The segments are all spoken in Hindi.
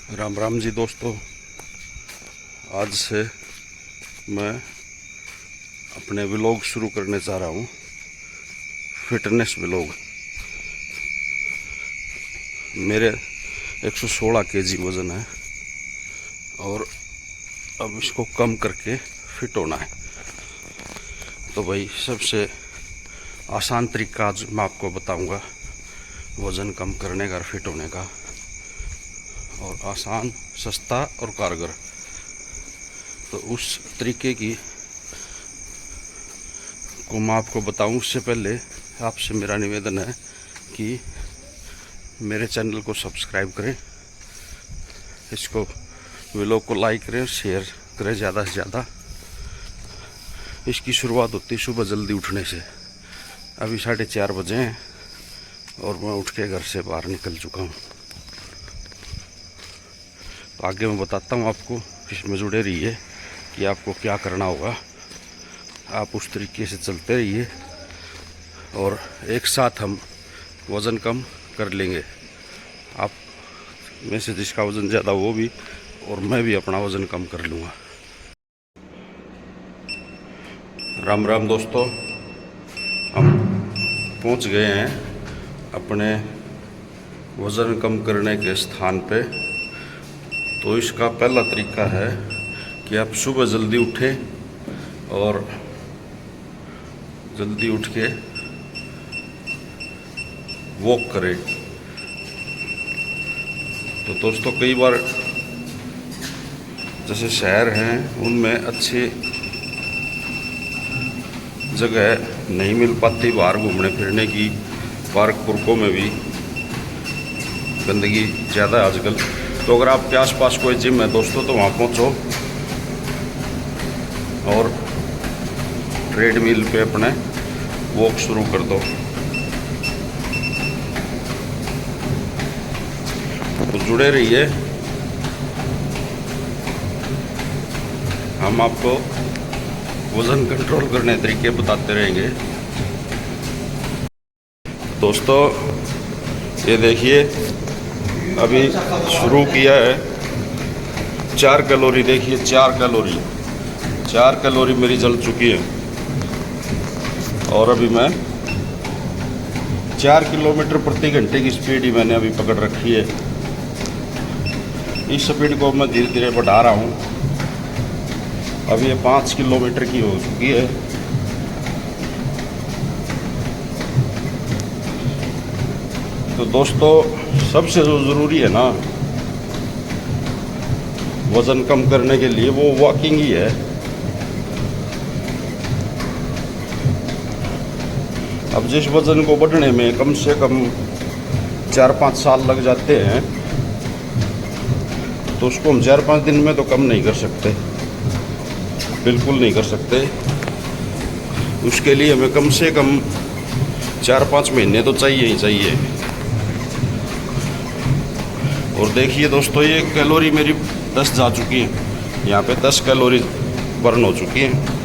राम राम जी दोस्तों, आज से मैं अपने व्लॉग शुरू करने जा रहा हूँ। Fitness vlog. मेरे 116 केजी वज़न है और अब इसको कम करके फिट होना है। तो भाई सबसे आसान तरीका आज मैं आपको बताऊंगा वज़न कम करने का और फिट होने का, और आसान, सस्ता और कारगर। तो उस तरीके की को मैं आपको बताऊं उससे पहले आपसे मेरा निवेदन है कि मेरे चैनल को सब्सक्राइब करें, इसको व्लॉग को लाइक करें, शेयर करें ज़्यादा से ज़्यादा। इसकी शुरुआत होती है सुबह जल्दी उठने से। अभी 4:30 बजे हैं और मैं उठ के घर से बाहर निकल चुका हूँ। तो आगे मैं बताता हूँ आपको, इसमें जुड़े रहिए कि आपको क्या करना होगा। आप उस तरीके से चलते रहिए और एक साथ हम वज़न कम कर लेंगे। आप में से जिसका वज़न ज़्यादा वो भी, और मैं भी अपना वज़न कम कर लूँगा। राम राम दोस्तों, हम पहुँच गए हैं अपने वज़न कम करने के स्थान पे। तो इसका पहला तरीका है कि आप सुबह जल्दी उठें और जल्दी उठ के वॉक करें। तो दोस्तों कई बार जैसे शहर हैं उनमें अच्छी जगह नहीं मिल पाती बाहर घूमने फिरने की। पार्क पुरकों में भी गंदगी ज़्यादा है आजकल। तो अगर आपके आसपास कोई जिम है दोस्तों तो वहाँ पहुँचो और ट्रेडमिल पे अपने वॉक शुरू कर दो। तो जुड़े रहिए, हम आपको वज़न कंट्रोल करने के तरीके बताते रहेंगे। दोस्तों ये देखिए, अभी शुरू किया है। 4 कैलोरी देखिए, 4 कैलोरी मेरी जल चुकी है। और अभी मैं 4 किलोमीटर प्रति घंटे की स्पीड ही मैंने अभी पकड़ रखी है। इस स्पीड को मैं धीरे धीरे बढ़ा रहा हूँ। अभी ये 5 किलोमीटर की हो चुकी है। तो दोस्तों सबसे जो ज़रूरी है ना वज़न कम करने के लिए, वो वॉकिंग ही है। अब जिस वज़न को बढ़ने में कम से कम 4-5 साल लग जाते हैं, तो उसको हम 4-5 दिन में तो कम नहीं कर सकते, बिल्कुल नहीं कर सकते। उसके लिए हमें कम से कम 4-5 महीने तो चाहिए ही चाहिए। और देखिए दोस्तों, ये कैलोरी मेरी 10 जा चुकी है। यहाँ पे 10 कैलोरी बर्न हो चुकी है।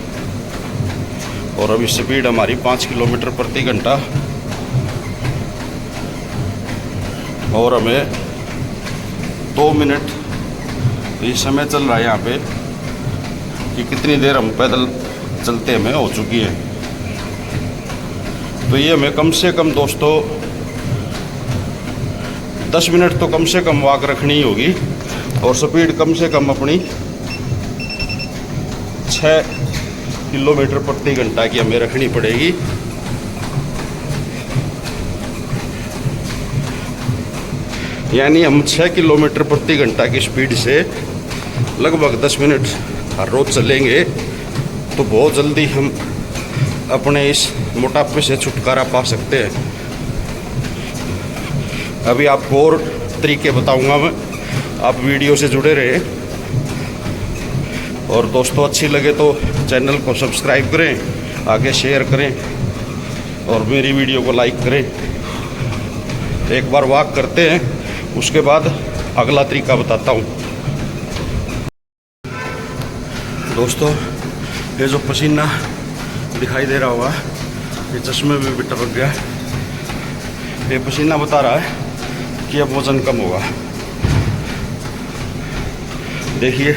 और अभी स्पीड हमारी 5 किलोमीटर प्रति घंटा। और हमें 2 मिनट ये समय चल रहा है यहाँ पे कि कितनी देर हम पैदल चलते हमें हो चुकी है। तो ये हमें कम से कम दोस्तों 10 मिनट तो कम से कम वॉक रखनी ही होगी। और स्पीड कम से कम अपनी 6 किलोमीटर प्रति घंटा की हमें रखनी पड़ेगी। यानी हम 6 किलोमीटर प्रति घंटा की स्पीड से लगभग 10 मिनट हर रोज चलेंगे तो बहुत जल्दी हम अपने इस मोटापे से छुटकारा पा सकते हैं। अभी आपको और तरीके बताऊंगा मैं, आप वीडियो से जुड़े रहे। और दोस्तों अच्छी लगे तो चैनल को सब्सक्राइब करें, आगे शेयर करें और मेरी वीडियो को लाइक करें। एक बार वॉक करते हैं, उसके बाद अगला तरीका बताता हूँ। दोस्तों ये जो पसीना दिखाई दे रहा होगा, ये चश्मे में भी टपक गया। ये पसीना बता रहा है कि अब वज़न कम होगा। देखिए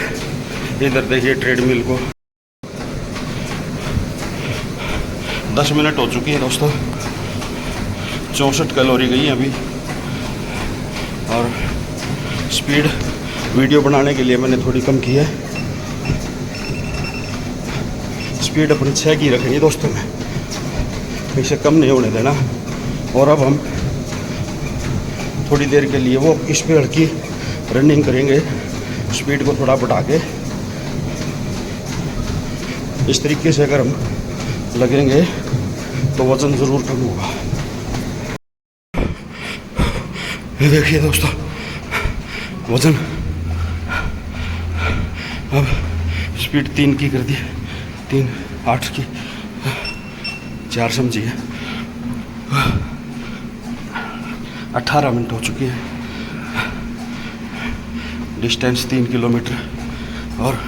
इधर देखिए ट्रेडमिल को 10 मिनट हो चुकी है दोस्तों, 64 कैलोरी गई है अभी। और स्पीड वीडियो बनाने के लिए मैंने थोड़ी कम की है, स्पीड अपनी 6 की रखनी है दोस्तों में, इसे कम नहीं होने देना। और अब हम थोड़ी देर के लिए वो इस पे हल्की रनिंग करेंगे, स्पीड को थोड़ा बढ़ा के। इस तरीके से अगर हम लगेंगे तो वज़न ज़रूर कम होगा। ये देखिए दोस्तों वज़न अब स्पीड 3 की कर दी, 3 8 की 4 समझिए। 18 मिनट हो चुकी है, डिस्टेंस 3 किलोमीटर और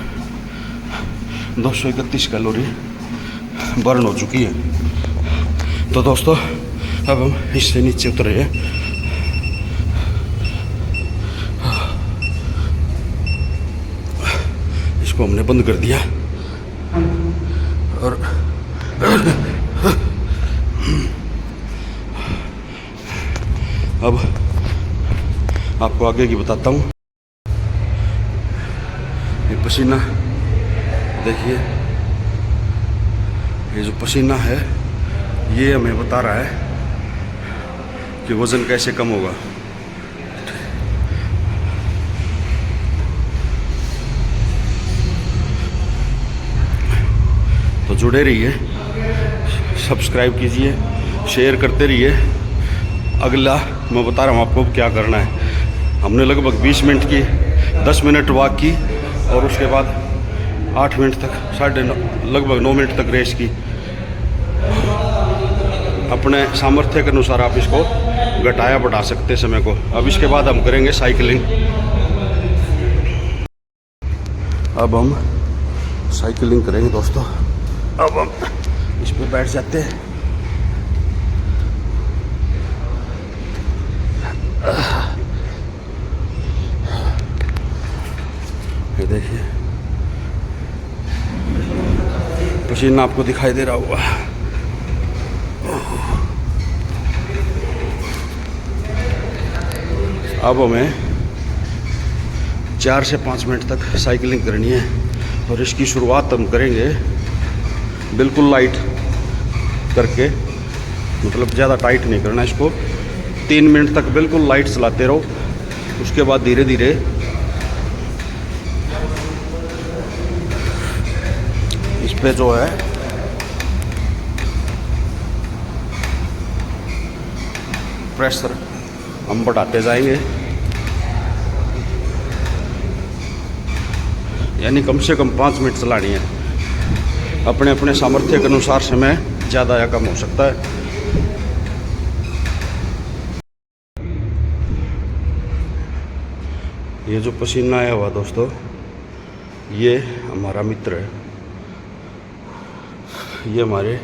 231 कैलोरी बर्न हो चुकी है। तो दोस्तों अब हम इससे नीचे उतर रहे हैं। इसको हमने बंद कर दिया और अब आपको आगे की बताता हूँ। ये पसीना देखिए, ये जो पसीना है ये हमें बता रहा है कि वज़न कैसे कम होगा। तो जुड़े रहिए, सब्सक्राइब कीजिए, शेयर करते रहिए। अगला मैं बता रहा हूँ आपको क्या करना है। हमने लगभग 20 मिनट की 10 मिनट वॉक की और उसके बाद 8 मिनट तक लगभग 9 मिनट तक रेस की। अपने सामर्थ्य के अनुसार आप इसको घटाया बढ़ा सकते समय को। अब इसके बाद हम करेंगे साइकिलिंग। अब हम साइकिलिंग करेंगे दोस्तों। अब हम इस पे बैठ जाते हैं। ये देखिए पसीना आपको दिखाई दे रहा होगा। अब हमें 4 से 5 मिनट तक साइकिलिंग करनी है और इसकी शुरुआत हम करेंगे बिल्कुल लाइट करके, मतलब ज़्यादा टाइट नहीं करना इसको। 3 मिनट तक बिल्कुल लाइट चलाते रहो, उसके बाद धीरे धीरे इस पे जो है प्रेशर हम बढ़ाते जाएंगे। यानी कम से कम 5 मिनट चलानी है। अपने अपने सामर्थ्य के अनुसार समय ज़्यादा या कम हो सकता है। ये जो पसीना आया हुआ दोस्तों, ये हमारा मित्र है। ये हमारे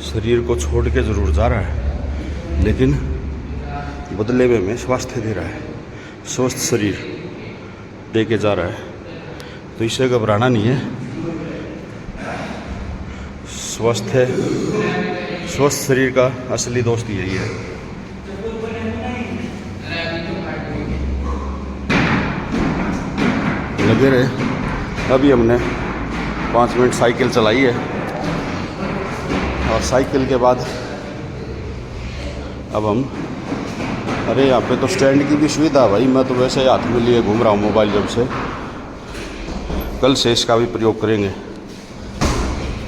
शरीर को छोड़ के ज़रूर जा रहा है, लेकिन बदले में हमें स्वास्थ्य दे रहा है, स्वस्थ शरीर दे के जा रहा है। तो इससे घबराना नहीं है। स्वस्थ शरीर का असली दोस्त यही है। लगे रहे। अभी हमने 5 मिनट साइकिल चलाई है और साइकिल के बाद अब हम, अरे यहाँ पे तो स्टैंड की भी सुविधा है भाई। मैं तो वैसे ही हाथ में लिए घूम रहा हूँ मोबाइल जब से। कल से इसका भी प्रयोग करेंगे।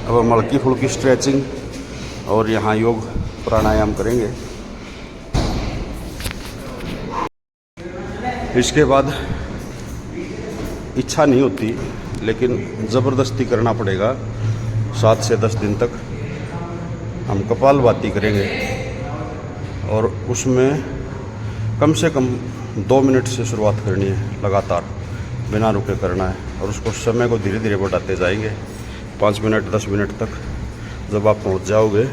अब हम हल्की फुल्की स्ट्रेचिंग और यहाँ योग प्राणायाम करेंगे। इसके बाद इच्छा नहीं होती, लेकिन ज़बरदस्ती करना पड़ेगा। 7 से 10 दिन तक हम कपालभाति करेंगे और उसमें कम से कम 2 मिनट से शुरुआत करनी है, लगातार बिना रुके करना है। और उसको समय को धीरे धीरे बढ़ाते जाएंगे 5 मिनट 10 मिनट तक। जब आप पहुंच जाओगे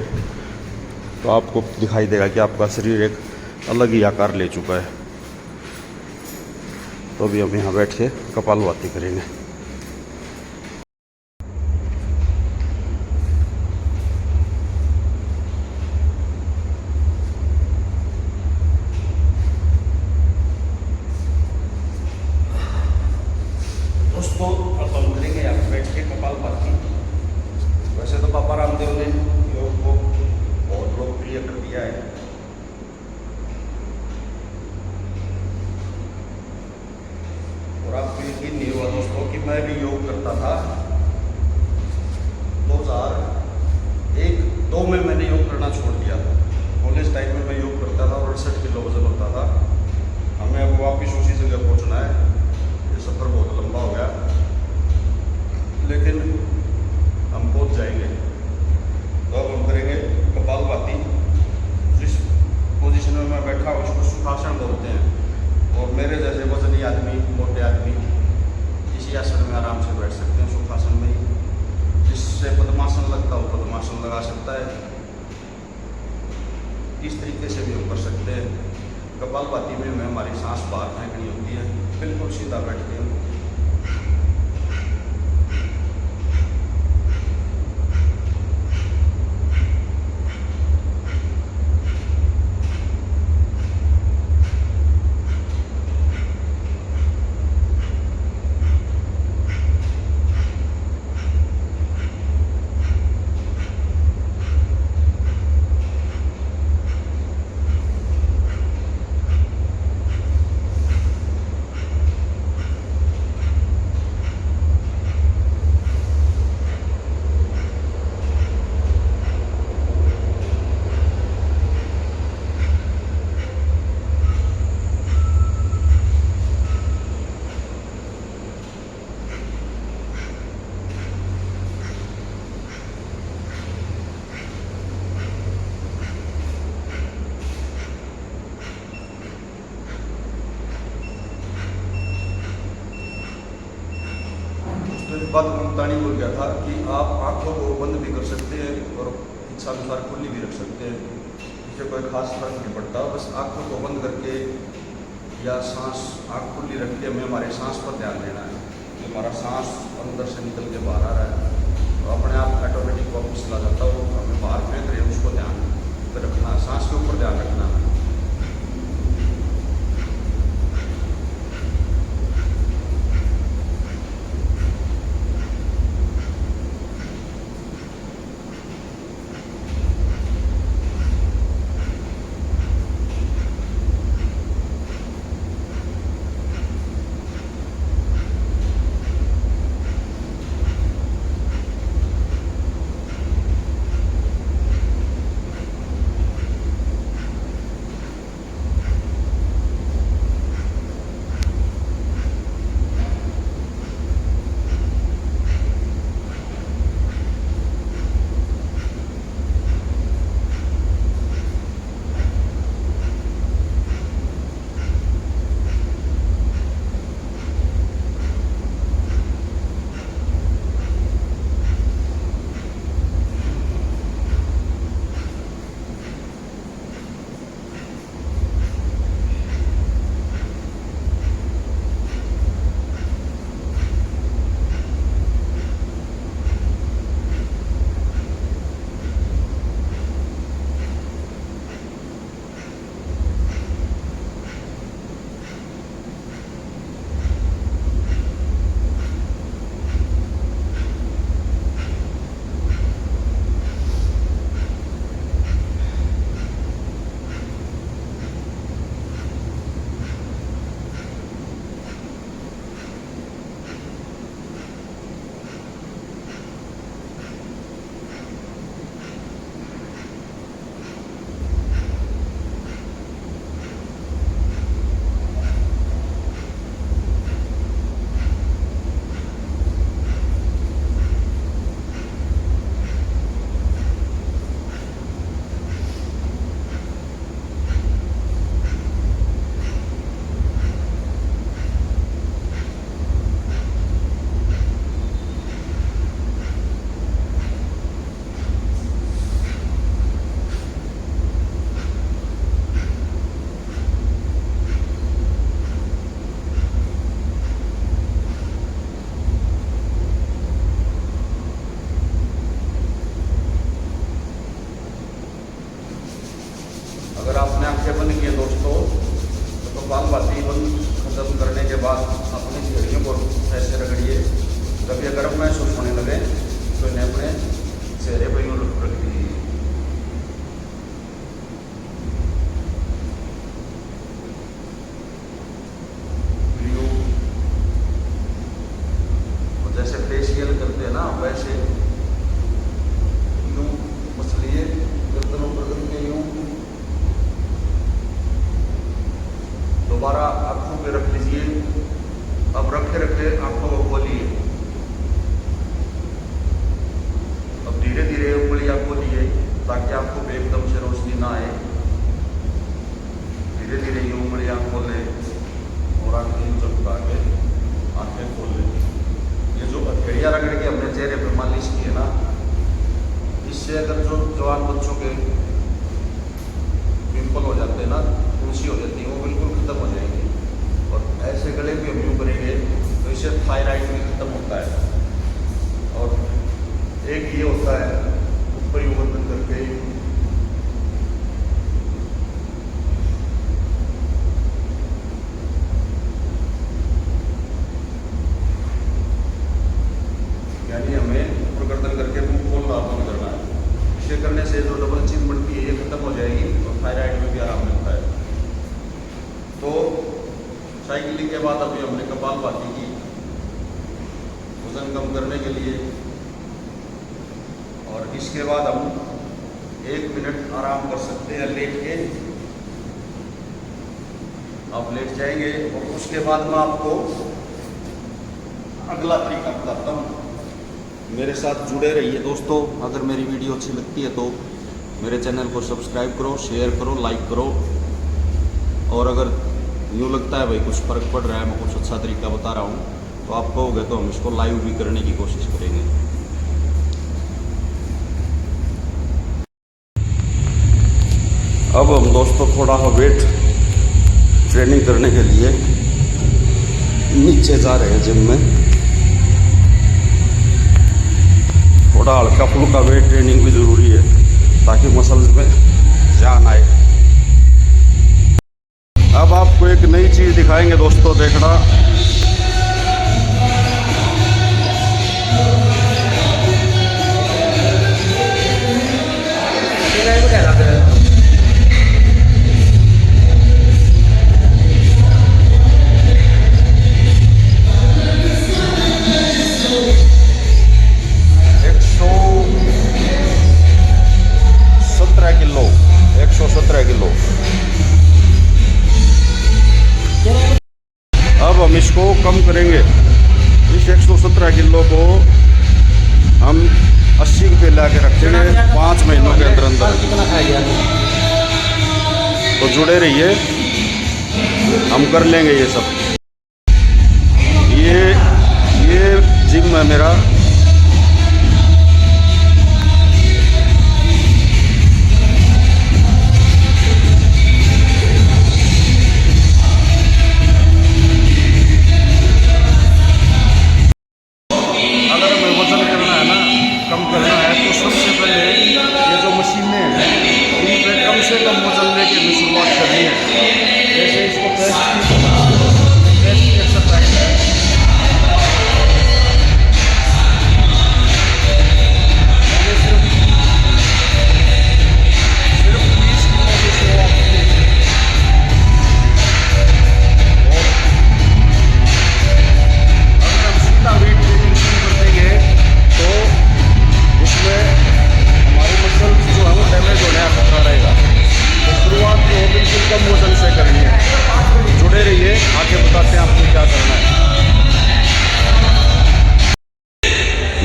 तो आपको दिखाई देगा कि आपका शरीर एक अलग ही आकार ले चुका है। तो अभी हम यहाँ बैठ के कपालभाति करेंगे। दोस्तों अब हम करेंगे यहाँ पे बैठ के कपालभाति। वैसे तो बाबा रामदेव ने योग को बहुत लोकप्रिय कर दिया है, और आपको यकीन नहीं हुआ दोस्तों कि मैं भी योग करता था। 2001-2 में मैंने योग करना छोड़ दिया। कॉलेज टाइम में मैं योग करता था और 68 किलो वजन होता था। हमें अब वापिस उसी जगह पहुंचना है। ये सफ़र बहुत लंबा हो गया, लेकिन हम पहुंच जाएंगे। तो अब हम करेंगे कपालभाति। जिस पोजीशन में मैं बैठा हूँ उसको सुखासन बोलते हैं, और मेरे जैसे वजनी आदमी, मोटे आदमी इसी आसन में आराम से बैठ सकते हैं, सुखासन में ही। जिससे पद्मासन लगता हो पद्मासन लगा सकता है। इस तरीके से भी हम कर सकते हैं। कपालभाति में हमारी सांस बाहर फेंकनी होती है, बिल्कुल सीधा बैठते हैं। उसके बाद मुल्तानी बोल गया था कि आप आंखों को बंद भी कर सकते हैं और इच्छा अनुसार खुली भी रख सकते हैं। इससे कोई खास फर्क नहीं पड़ता। बस आंखों को बंद करके या सांस आँख खुली रख के हमें हमारे सांस पर ध्यान देना है कि हमारा सांस अंदर से निकल के बाहर आ रहा है, तो अपने आप ऑटोमेटिक वापस चला जाता हो। हमें बाहर फेंक रहे हैं उसको ध्यान रखना, सांस के ऊपर ध्यान रखना है। दोबारा आँखों पे रख लीजिए। अब रखे रखे आँखों को खोलिए। अब धीरे धीरे उंगलियां खोलिए ताकि आपको पे एकदम से रोशनी ना आए। धीरे धीरे ये उंगलियां खोलें और आँखें चमका के आँखें खोल लें। ये जो हथेलियाँ रगड़ के हमने चेहरे पर मालिश की है ना, इससे अगर जो जवान बच्चों के पिंपल हो जाते हैं ना, फुंसी हो जाती है, वो बिल्कुल खत्म हो जाएगी। और ऐसे गले भी हम यूँ करेंगे तो इससे थायराइड भी खत्म होता है। और एक ये होता है ऊपर यूँ बंद करके यानी हमें ऊपर गर्दन करके मुंह खोलना बंद करना है। इसे करने से जो डबल चिन बढ़ती है ये खत्म हो जाएगी और थायराइड में भी आराम मिलता है। तो साइकिलिंग के बाद अभी हमने कपालभाति की वजन कम करने के लिए, और इसके बाद हम 1 मिनट आराम कर सकते हैं लेट के। आप लेट जाएंगे और उसके बाद मैं आपको अगला तरीका बताता हूँ। मेरे साथ जुड़े रहिए दोस्तों। अगर मेरी वीडियो अच्छी लगती है तो मेरे चैनल को सब्सक्राइब करो, शेयर करो, लाइक करो। और अगर यूँ लगता है भाई कुछ फ़र्क पड़ रहा है, मैं कुछ अच्छा तरीका बता रहा हूँ, तो आप कहोगे तो हम इसको लाइव भी करने की कोशिश करेंगे। अब हम दोस्तों थोड़ा सा वेट ट्रेनिंग करने के लिए नीचे जा रहे हैं जिम में। थोड़ा हल्का फुल्का वेट ट्रेनिंग भी ज़रूरी है ताकि मसल्स में जान आए। अब आपको एक नई चीज़ दिखाएंगे दोस्तों, देखना। अब हम इसको कम करेंगे। इस 117 किलो को हम 80 पे ला के रखेंगे 5 महीनों के अंदर अंदर। तो जुड़े रहिए, हम कर लेंगे ये सब। ये जिम है मेरा।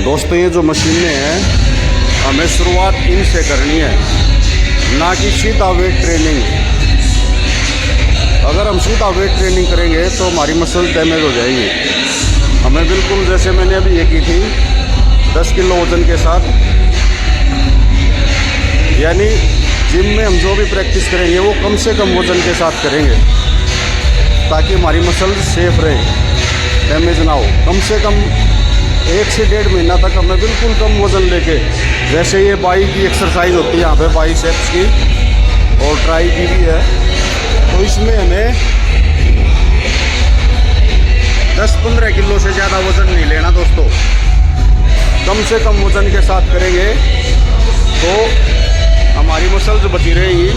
दोस्तों ये जो मशीनें हैं हमें शुरुआत इनसे करनी है, ना कि सीधा वेट ट्रेनिंग। अगर हम सीधा वेट ट्रेनिंग करेंगे तो हमारी मसल डैमेज हो जाएगी। हमें बिल्कुल जैसे मैंने अभी ये की थी 10 किलो वजन के साथ, यानी जिम में हम जो भी प्रैक्टिस करेंगे वो कम से कम वजन के साथ करेंगे ताकि हमारी मसल सेफ रहे, डैमेज ना हो। कम से कम 1 से 1.5 महीना तक हमें बिल्कुल कम वज़न लेके, जैसे ये बाई की एक्सरसाइज होती है यहाँ पे बाइसेप्स की और ट्राई की भी है, तो इसमें हमें 10-15 किलो से ज़्यादा वज़न नहीं लेना दोस्तों। कम से कम वज़न के साथ करेंगे तो हमारी मसल्स बची रहेंगी।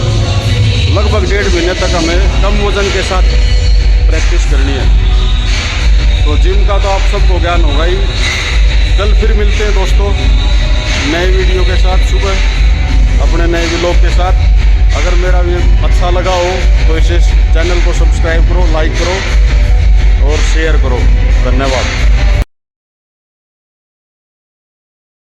लगभग 1.5 महीने तक हमें कम वज़न के साथ प्रैक्टिस करनी है। तो जिम का तो आप सबको ज्ञान होगा ही। कल फिर मिलते हैं दोस्तों नए वीडियो के साथ, सुबह अपने नए व्लॉग के साथ। अगर मेरा वीडियो अच्छा लगा हो तो सर्विसेज। चैनल को सब्सक्राइब करो, लाइक करो और शेयर करो। धन्यवाद।